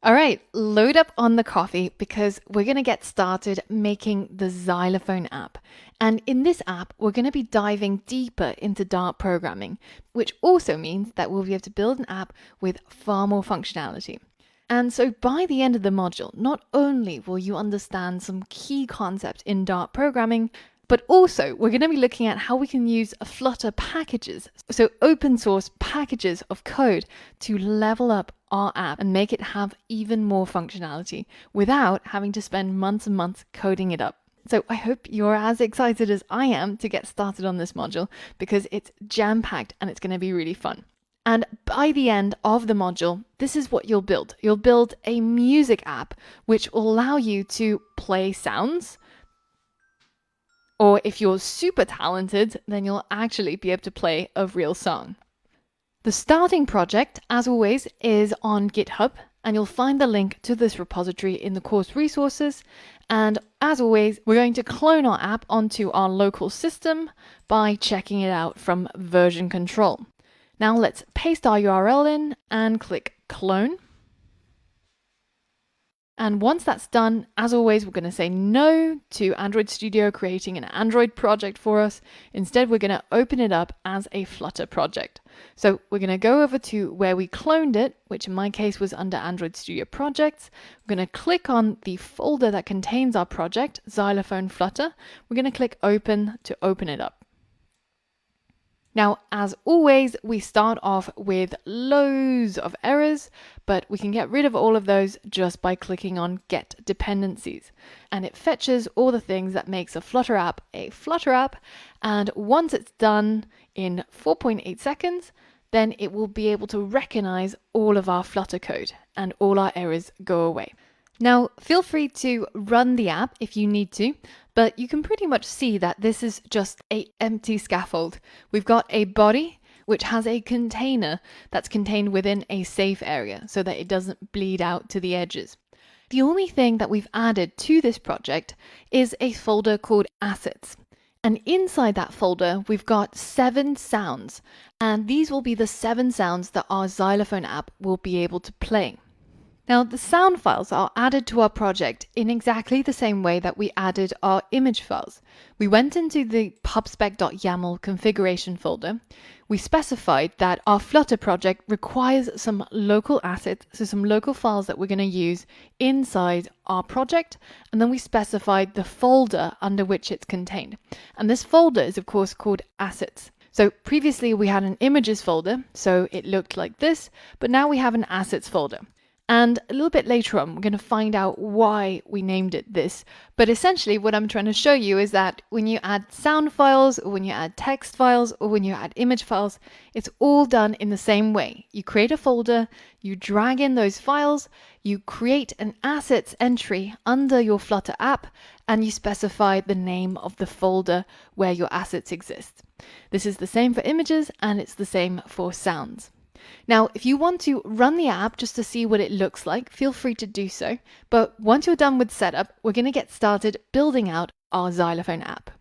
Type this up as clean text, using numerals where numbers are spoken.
All right, load up on the coffee because we're going to get started making the Xylophone app. And in this app, we're going to be diving deeper into Dart programming, which also means that we'll be able to build an app with far more functionality. And so by the end of the module, not only will you understand some key concepts in Dart programming, but also we're going to be looking at how we can use Flutter packages, so open source packages of code, to level up our app and make it have even more functionality without having to spend months and months coding it up. So I hope you're as excited as I am to get started on this module because it's jam-packed and it's going to be really fun. And by the end of the module, this is what you'll build. You'll build a music app which will allow you to play sounds. Or if you're super talented, then you'll actually be able to play a real song. The starting project, as always, is on GitHub, and you'll find the link to this repository in the course resources. And as always, we're going to clone our app onto our local system by checking it out from version control. Now let's paste our URL in and click clone. And once that's done, as always, we're going to say no to Android Studio creating an Android project for us. Instead, we're going to open it up as a Flutter project. So we're going to go over to where we cloned it, which in my case was under Android Studio Projects. We're going to click on the folder that contains our project, Xylophone Flutter. We're going to click open to open it up. Now, as always, we start off with loads of errors, but we can get rid of all of those just by clicking on Get Dependencies. And it fetches all the things that makes a Flutter app a Flutter app. And once it's done in 4.8 seconds, then it will be able to recognize all of our Flutter code and all our errors go away. Now, feel free to run the app if you need to, but you can pretty much see that this is just an empty scaffold. We've got a body, which has a container that's contained within a safe area so that it doesn't bleed out to the edges. The only thing that we've added to this project is a folder called Assets. And inside that folder, we've got 7 sounds, and these will be the 7 sounds that our Xylophone app will be able to play. Now, the sound files are added to our project in exactly the same way that we added our image files. We went into the pubspec.yaml configuration folder. We specified that our Flutter project requires some local assets, so some local files that we're going to use inside our project, and then we specified the folder under which it's contained. And this folder is, of course, called Assets. So previously we had an images folder, so it looked like this, but now we have an assets folder. And a little bit later on, we're going to find out why we named it this. But essentially what I'm trying to show you is that when you add sound files, or when you add text files, or when you add image files, it's all done in the same way. You create a folder, you drag in those files, you create an assets entry under your Flutter app, and you specify the name of the folder where your assets exist. This is the same for images, and it's the same for sounds. Now, if you want to run the app just to see what it looks like, feel free to do so. But once you're done with setup, we're going to get started building out our Xylophone app.